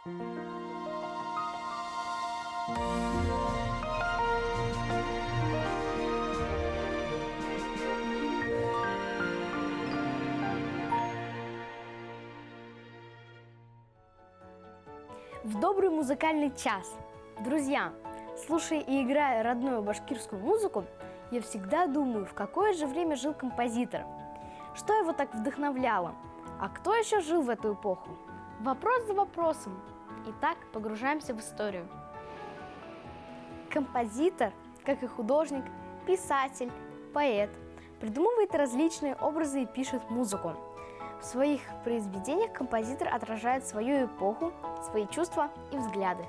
В добрый музыкальный час! Друзья, слушая и играя родную башкирскую музыку, я всегда думаю, в какое же время жил композитор, что его так вдохновляло, а кто еще жил в эту эпоху? Вопрос за вопросом. Итак, погружаемся в историю. Композитор, как и художник, писатель, поэт, придумывает различные образы и пишет музыку. В своих произведениях композитор отражает свою эпоху, свои чувства и взгляды.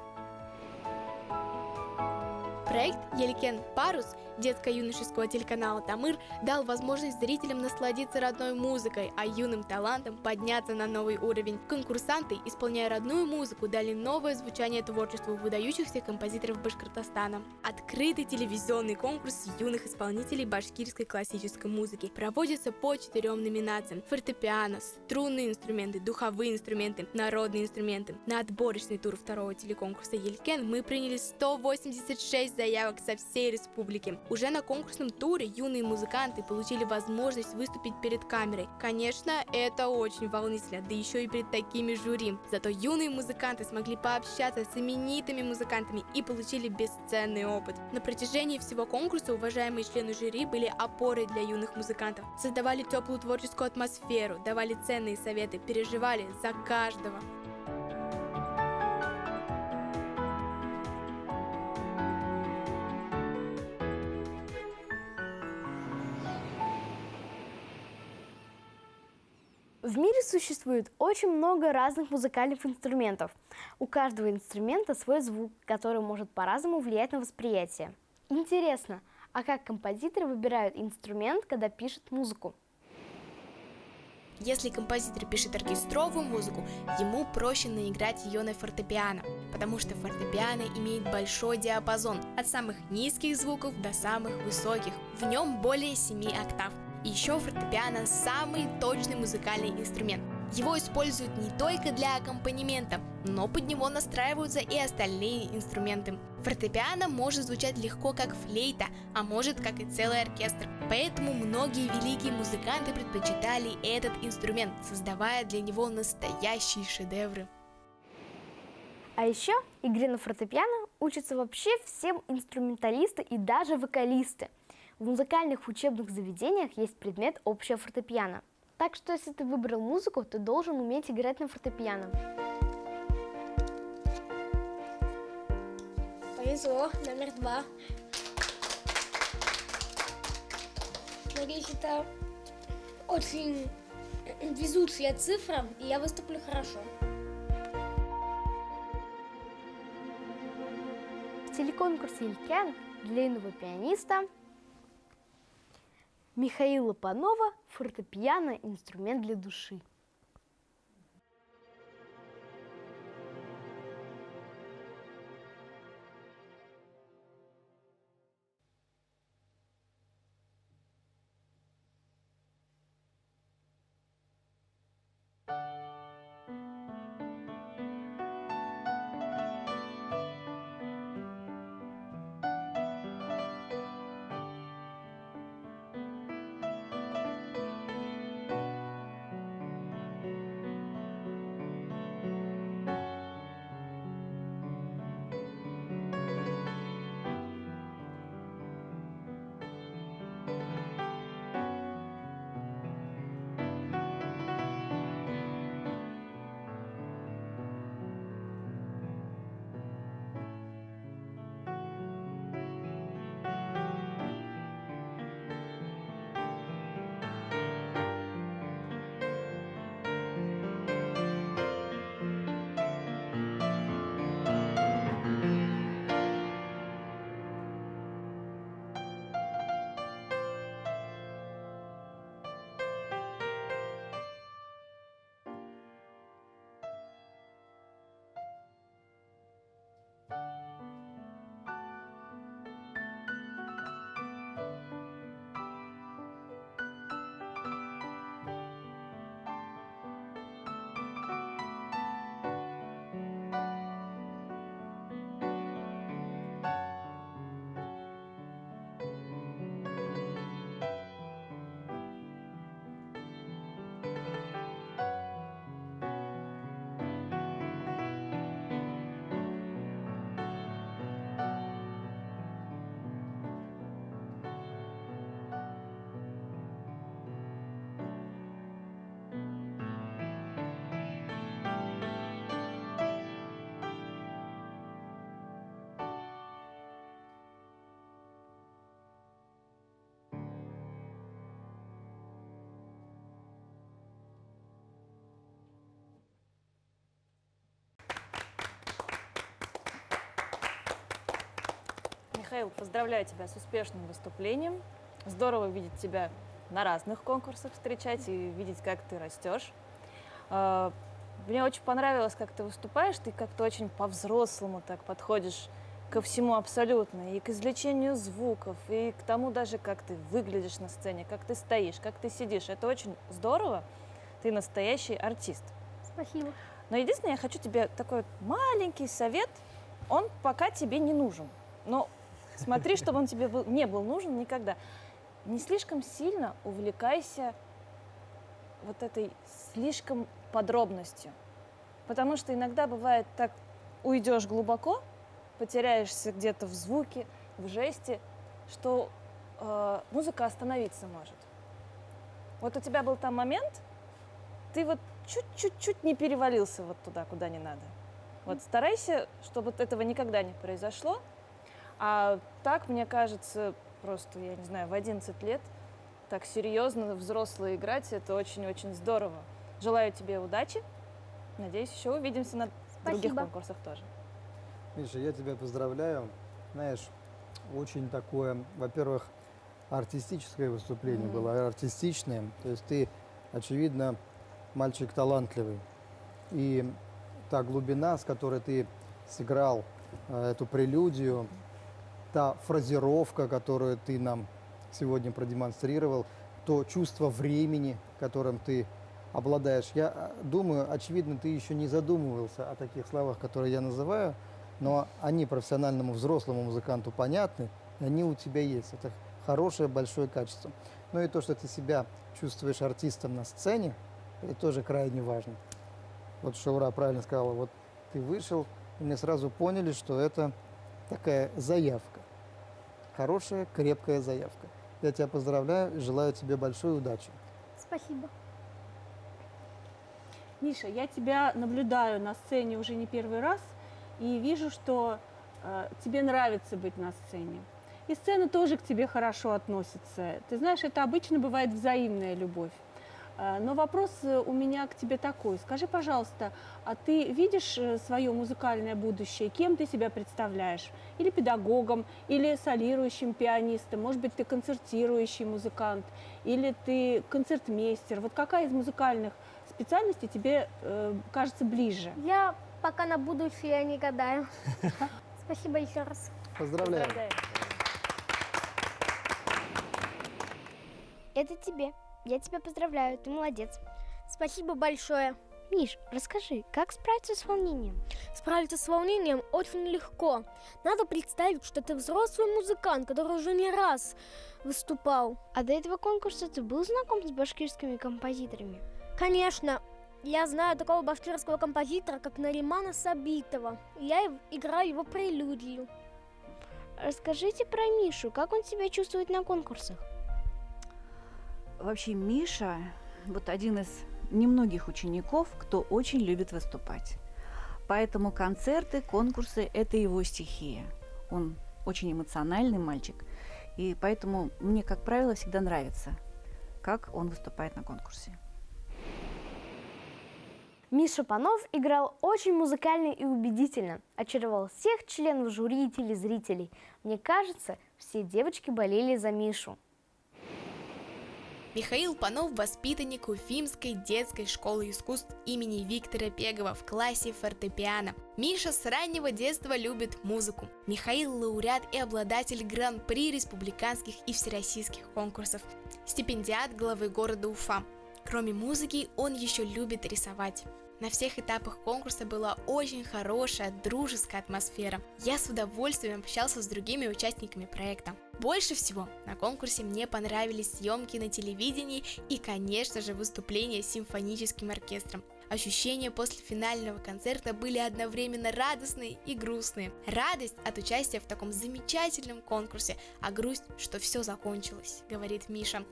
Проект «Елкен Парус» детско-юношеского телеканала «Тамыр» дал возможность зрителям насладиться родной музыкой, а юным талантам подняться на новый уровень. Конкурсанты, исполняя родную музыку, дали новое звучание творчеству выдающихся композиторов Башкортостана. Открытый телевизионный конкурс юных исполнителей башкирской классической музыки проводится по 4 номинациям: фортепиано, струнные инструменты, духовые инструменты, народные инструменты. На отборочный тур второго телеконкурса «Елкен» мы приняли 186 заявок со всей республики. Уже на конкурсном туре юные музыканты получили возможность выступить перед камерой. Конечно, это очень волнительно, да еще и перед такими жюри. Зато юные музыканты смогли пообщаться с именитыми музыкантами и получили бесценный опыт. На протяжении всего конкурса уважаемые члены жюри были опорой для юных музыкантов, создавали теплую творческую атмосферу, давали ценные советы, переживали за каждого. В мире существует очень много разных музыкальных инструментов. У каждого инструмента свой звук, который может по-разному влиять на восприятие. Интересно, а как композиторы выбирают инструмент, когда пишут музыку? Если композитор пишет оркестровую музыку, ему проще наиграть ее на фортепиано, потому что фортепиано имеет большой диапазон от самых низких звуков до самых высоких. В нем более 7 октав. И еще фортепиано – самый точный музыкальный инструмент. Его используют не только для аккомпанемента, но под него настраиваются и остальные инструменты. Фортепиано может звучать легко, как флейта, а может, как и целый оркестр. Поэтому многие великие музыканты предпочитали этот инструмент, создавая для него настоящие шедевры. А еще игре на фортепиано учатся вообще все инструменталисты и даже вокалисты. В музыкальных учебных заведениях есть предмет «Общее фортепиано». Так что, если ты выбрал музыку, ты должен уметь играть на фортепиано. Повезло, номер 2. Надеюсь, это очень везучая цифра, и я выступлю хорошо. В телеконкурсе «Елкен» для юного пианиста Михаила Панова «Фортепиано. Инструмент для души». Михаил, поздравляю тебя с успешным выступлением. Здорово видеть тебя на разных конкурсах, встречать и видеть, как ты растешь. Мне очень понравилось, как ты выступаешь, ты как-то очень по-взрослому так подходишь ко всему абсолютно, и к извлечению звуков, и к тому даже, как ты выглядишь на сцене, как ты стоишь, как ты сидишь. Это очень здорово, ты настоящий артист. Спасибо. Но единственное, я хочу тебе такой маленький совет, он пока тебе не нужен. Но смотри, чтобы он тебе не был нужен никогда. Не слишком сильно увлекайся вот этой слишком подробностью. Потому что иногда бывает так, уйдешь глубоко, потеряешься где-то в звуке, в жесте, что музыка остановиться может. Вот у тебя был там момент, ты вот чуть-чуть не перевалился вот туда, куда не надо. Вот старайся, чтобы этого никогда не произошло. А так, мне кажется, просто, я не знаю, в 11 лет так серьезно, взросло играть, это очень-очень здорово. Желаю тебе удачи. Надеюсь, еще увидимся на других конкурсах тоже. Миша, я тебя поздравляю. Знаешь, очень такое, во-первых, артистическое выступление было, артистичное. То есть ты, очевидно, мальчик талантливый. И та глубина, с которой ты сыграл эту прелюдию, та фразировка, которую ты нам сегодня продемонстрировал, то чувство времени, которым ты обладаешь. Я думаю, очевидно, ты еще не задумывался о таких словах, которые я называю, но они профессиональному взрослому музыканту понятны, и они у тебя есть. Это хорошее, большое качество. Ну и то, что ты себя чувствуешь артистом на сцене, это тоже крайне важно. Вот Шаура правильно сказала, вот ты вышел, и мы сразу поняли, что это такая заявка. Хорошая, крепкая заявка. Я тебя поздравляю и желаю тебе большой удачи. Спасибо. Миша, я тебя наблюдаю на сцене уже не первый раз и вижу, что тебе нравится быть на сцене. И сцена тоже к тебе хорошо относится. Ты знаешь, это обычно бывает взаимная любовь. Но вопрос у меня к тебе такой. Скажи, пожалуйста, а ты видишь свое музыкальное будущее? Кем ты себя представляешь? Или педагогом, или солирующим пианистом? Может быть, ты концертирующий музыкант, или ты концертмейстер? Вот какая из музыкальных специальностей тебе кажется ближе? Я пока на будущее не гадаю. Спасибо еще раз. Поздравляю. Поздравляю. Это тебе. Я тебя поздравляю, ты молодец. Спасибо большое. Миш, расскажи, как справиться с волнением? Справиться с волнением очень легко. Надо представить, что ты взрослый музыкант, который уже не раз выступал. А до этого конкурса ты был знаком с башкирскими композиторами? Конечно, я знаю такого башкирского композитора, как Наримана Сабитова. Я играю его прелюдию. Расскажите про Мишу, как он себя чувствует на конкурсах? Вообще Миша вот один из немногих учеников, кто очень любит выступать. Поэтому концерты, конкурсы – это его стихия. Он очень эмоциональный мальчик, и поэтому мне, как правило, всегда нравится, как он выступает на конкурсе. Миша Панов играл очень музыкально и убедительно, очаровал всех членов жюри и телезрителей. Мне кажется, все девочки болели за Мишу. Михаил Панов – воспитанник Уфимской детской школы искусств имени Виктора Пегова в классе фортепиано. Миша с раннего детства любит музыку. Михаил – лауреат и обладатель гран-при республиканских и всероссийских конкурсов. Стипендиат главы города Уфа. Кроме музыки, он еще любит рисовать. На всех этапах конкурса была очень хорошая, дружеская атмосфера. Я с удовольствием общался с другими участниками проекта. Больше всего на конкурсе мне понравились съемки на телевидении и, конечно же, выступления с симфоническим оркестром. Ощущения после финального концерта были одновременно радостные и грустные. Радость от участия в таком замечательном конкурсе, а грусть, что все закончилось, говорит Миша.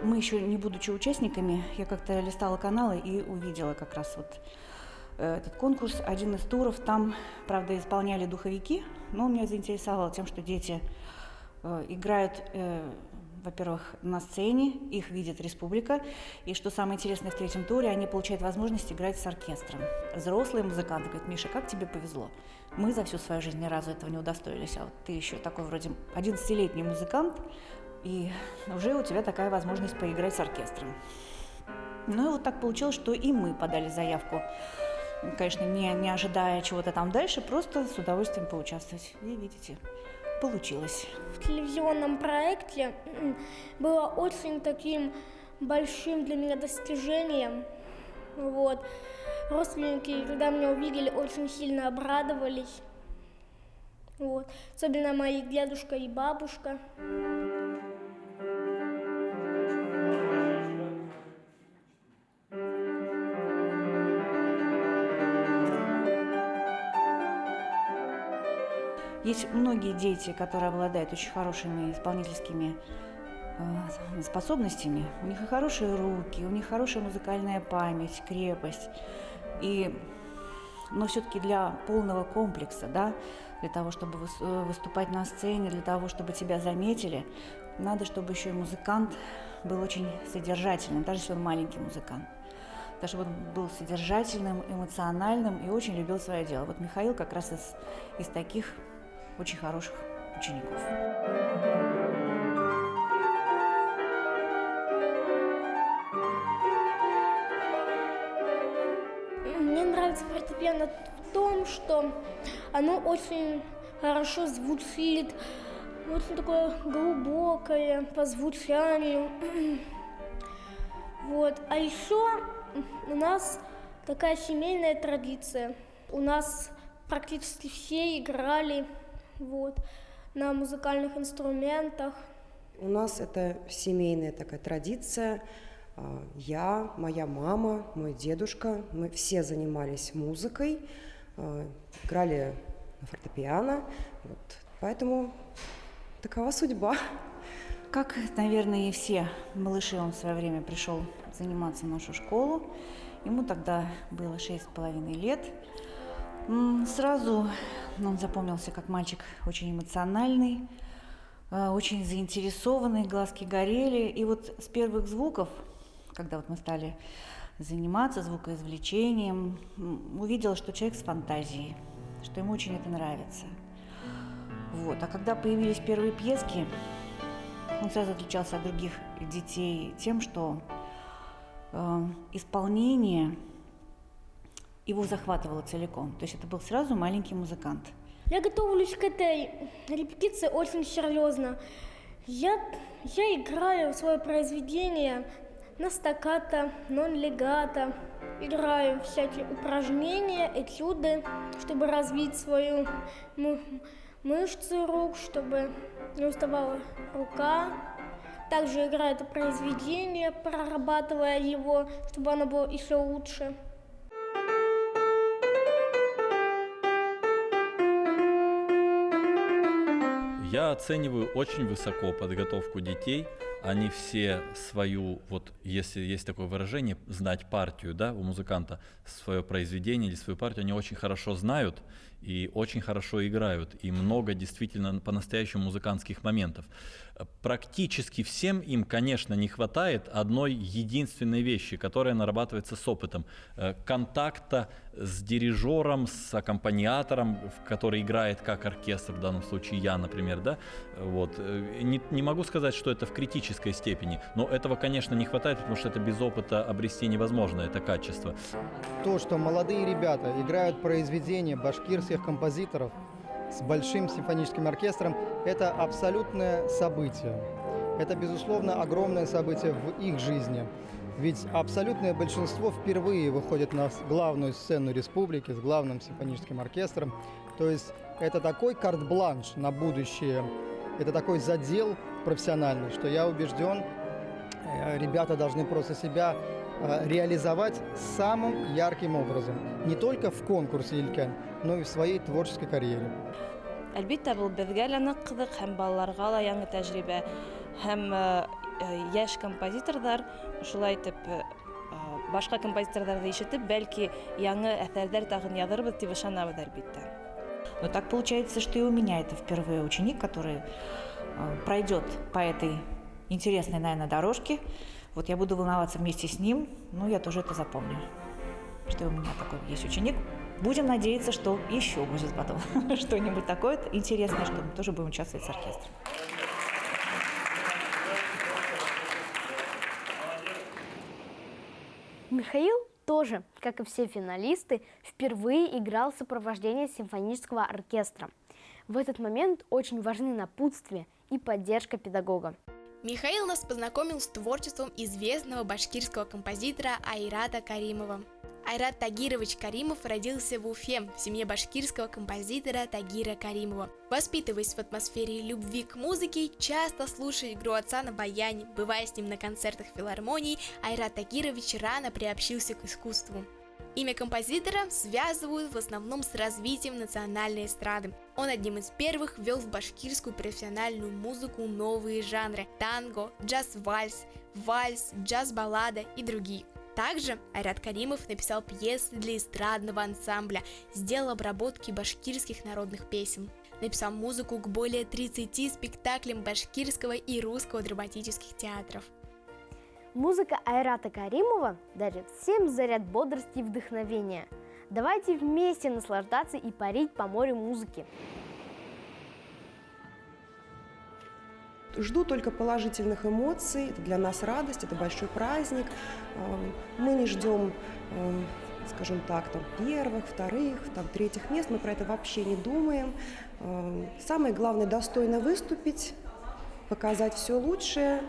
Мы еще не будучи участниками, я как-то листала каналы и увидела как раз вот этот конкурс, один из туров, там, правда, исполняли духовики, но он меня заинтересовал тем, что дети играют, во-первых, на сцене, их видит республика, и что самое интересное, в третьем туре они получают возможность играть с оркестром. Взрослые музыканты говорят: Миша, как тебе повезло, мы за всю свою жизнь ни разу этого не удостоились, а вот ты еще такой вроде 11-летний музыкант, и уже у тебя такая возможность поиграть с оркестром. Ну и вот так получилось, что и мы подали заявку, конечно, не ожидая чего-то там дальше, просто с удовольствием поучаствовать. И видите, получилось. В телевизионном проекте было очень таким большим для меня достижением. Вот. Родственники, когда меня увидели, очень сильно обрадовались. Вот. Особенно мои дедушка и бабушка. Есть многие дети, которые обладают очень хорошими исполнительскими способностями. У них и хорошие руки, у них хорошая музыкальная память, крепость. Но все-таки для полного комплекса, да, для того, чтобы выступать на сцене, для того, чтобы тебя заметили, надо, чтобы еще и музыкант был очень содержательным, даже если он маленький музыкант. Даже он был содержательным, эмоциональным и очень любил свое дело. Вот Михаил как раз из таких очень хороших учеников. Мне нравится фортепиано в том, что оно очень хорошо звучит, очень такое глубокое по звучанию. Вот. А еще у нас такая семейная традиция. У нас практически все играли на музыкальных инструментах. У нас это семейная такая традиция. Я, моя мама, мой дедушка, мы все занимались музыкой, играли на фортепиано. Вот. Поэтому такова судьба. Как, наверное, и все малыши, он в свое время пришел заниматься в нашу школу. Ему тогда было 6,5 лет. Сразу он запомнился как мальчик очень эмоциональный, очень заинтересованный, глазки горели. И вот с первых звуков, когда вот мы стали заниматься звукоизвлечением, увидела, что человек с фантазией, что ему очень это нравится. Вот. А когда появились первые пьески, он сразу отличался от других детей тем, что исполнение его захватывало целиком. То есть это был сразу маленький музыкант. Я готовлюсь к этой репетиции очень серьезно. Я играю свое произведение на стаккато, нон-легато. Играю всякие упражнения, этюды, чтобы развить свою мышцы рук, чтобы не уставала рука. Также играю это произведение, прорабатывая его, чтобы оно было еще лучше. Я оцениваю очень высоко подготовку детей. Они все свою, вот если есть такое выражение, знать партию, да, у музыканта, свое произведение или свою партию, они очень хорошо знают и очень хорошо играют. И много действительно по-настоящему музыкантских моментов. Практически всем им, конечно, не хватает одной единственной вещи, которая нарабатывается с опытом. Контакта с дирижером, с аккомпаниатором, который играет как оркестр, в данном случае я, например, да, вот. Не могу сказать, что это в критической степени, но этого, конечно, не хватает, потому что это без опыта обрести невозможно, это качество. То, что молодые ребята играют произведения башкирских композиторов с большим симфоническим оркестром, это абсолютное событие. Это, безусловно, огромное событие в их жизни. Ведь абсолютное большинство впервые выходит на главную сцену республики с главным симфоническим оркестром. То есть это такой карт-бланш на будущее, это такой задел профессиональный, что я убежден, ребята должны просто себя реализовать самым ярким образом. Не только в конкурсе «Елкен», но и в своей творческой карьере. Әлбиттә, бұл безгә лә нык кызык, һәм балаларга ла яңа тәҗрибә, һәм яшь композиторлар шулай итеп башка композиторларды ишетип, бәлки яңы әсәрләр тагын язарбыз дип ышанабыз әлбәттә. Но так получается, что и у меня это впервые ученик, который пройдет по этой интересной, наверное, дорожке. Вот я буду волноваться вместе с ним, но я тоже это запомню, что у меня такой есть ученик. Будем надеяться, что еще будет потом что-нибудь такое интересное, что мы тоже будем участвовать с оркестром. Михаил тоже, как и все финалисты, впервые играл в сопровождении симфонического оркестра. В этот момент очень важны напутствие и поддержка педагога. Михаил нас познакомил с творчеством известного башкирского композитора Айрата Каримова. Айрат Тагирович Каримов родился в Уфе в семье башкирского композитора Тагира Каримова. Воспитываясь в атмосфере любви к музыке, часто слушая игру отца на баяне, бывая с ним на концертах филармонии, Айрат Тагирович рано приобщился к искусству. Имя композитора связывают в основном с развитием национальной эстрады. Он одним из первых ввел в башкирскую профессиональную музыку новые жанры – танго, джаз-вальс, вальс, джаз-баллада и другие. Также Айрат Каримов написал пьесы для эстрадного ансамбля, сделал обработки башкирских народных песен. Написал музыку к более 30 спектаклям башкирского и русского драматических театров. Музыка Айрата Каримова дарит всем заряд бодрости и вдохновения. Давайте вместе наслаждаться и парить по морю музыки. Жду только положительных эмоций. Это для нас радость, это большой праздник. Мы не ждем, скажем так, там, первых, вторых, там, третьих мест. Мы про это вообще не думаем. Самое главное – достойно выступить, показать все лучшее,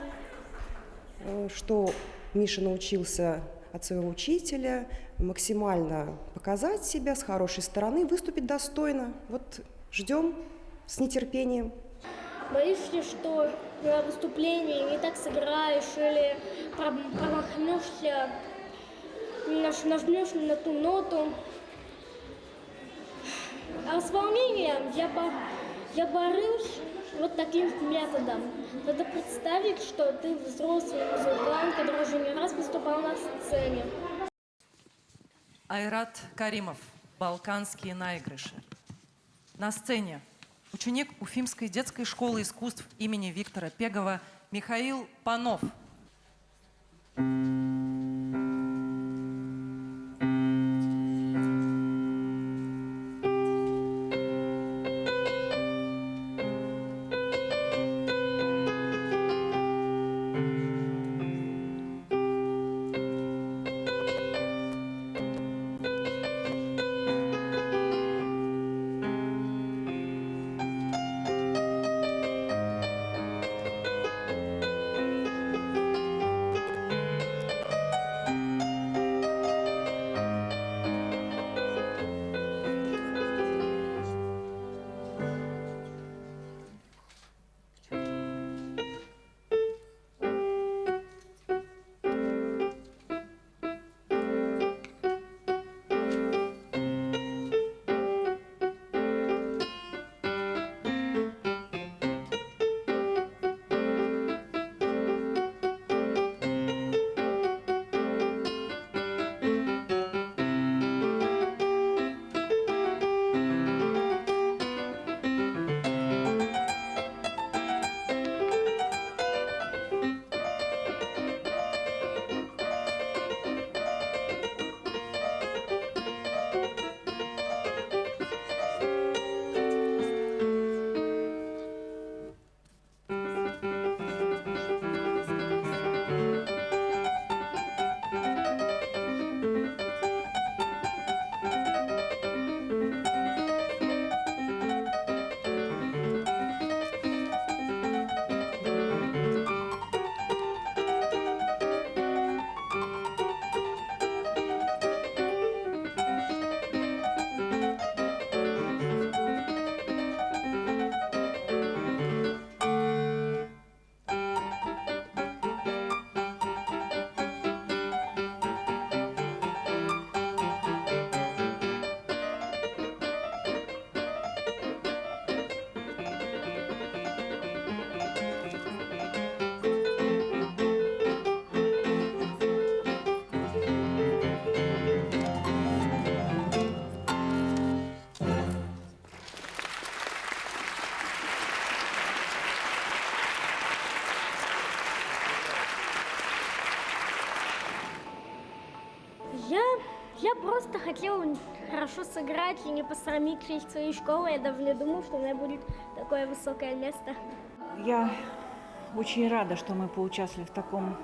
что Миша научился от своего учителя, максимально показать себя с хорошей стороны, выступить достойно. Вот ждем с нетерпением. Боюсь ли, что на выступлении не так сыграешь или промахнешься, нажмешь не на ту ноту. А с волнением я борюсь вот таким методом. Надо представить, что ты взрослый музыкант, который уже не раз выступал на сцене. Айрат Каримов. Балканские наигрыши. На сцене ученик Уфимской детской школы искусств имени Виктора Пегова Михаил Панов. просто хотела хорошо сыграть и не посрамить честь своей школы. Я даже не думала, что у меня будет такое высокое место. Я очень рада, что мы поучаствовали в таком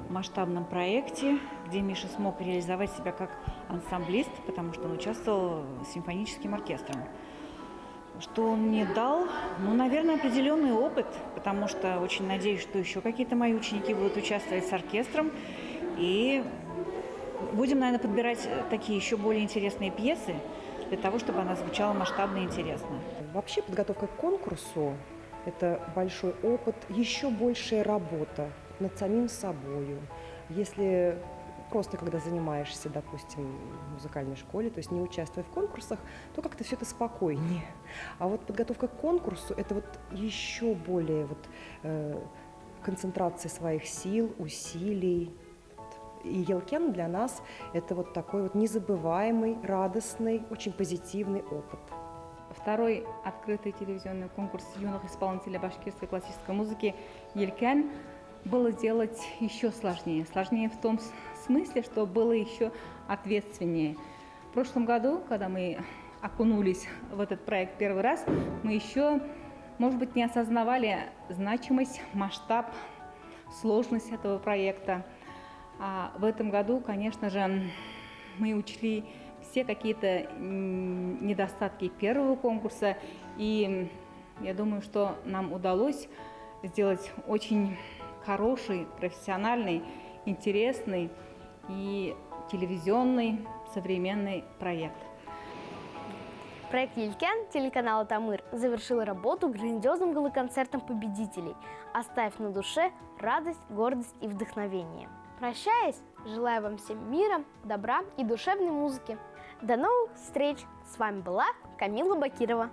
масштабном проекте, где Миша смог реализовать себя как ансамблист, потому что он участвовал с симфоническим оркестром. Что он мне дал? Ну, наверное, определенный опыт, потому что очень надеюсь, что еще какие-то мои ученики будут участвовать с оркестром. И будем, наверное, подбирать такие еще более интересные пьесы для того, чтобы она звучала масштабно и интересно. Вообще подготовка к конкурсу – это большой опыт, еще большая работа над самим собою. Если просто когда занимаешься, допустим, в музыкальной школе, то есть не участвуя в конкурсах, то как-то все это спокойнее. А вот подготовка к конкурсу – это вот еще более концентрация своих сил, усилий. И Елкен для нас – это вот такой вот незабываемый, радостный, очень позитивный опыт. Второй открытый телевизионный конкурс юных исполнителей башкирской классической музыки «Елкен» было делать еще сложнее. Сложнее в том смысле, что было еще ответственнее. В прошлом году, когда мы окунулись в этот проект первый раз, мы еще, может быть, не осознавали значимость, масштаб, сложность этого проекта. А в этом году, конечно же, мы учли все какие-то недостатки первого конкурса, и я думаю, что нам удалось сделать очень хороший, профессиональный, интересный и телевизионный современный проект. Проект «Елкен» телеканала «Тамыр» завершил работу грандиозным галоконцертом победителей, оставив на душе радость, гордость и вдохновение. Прощаясь, желаю вам всем мира, добра и душевной музыки. До новых встреч! С вами была Камила Бакирова.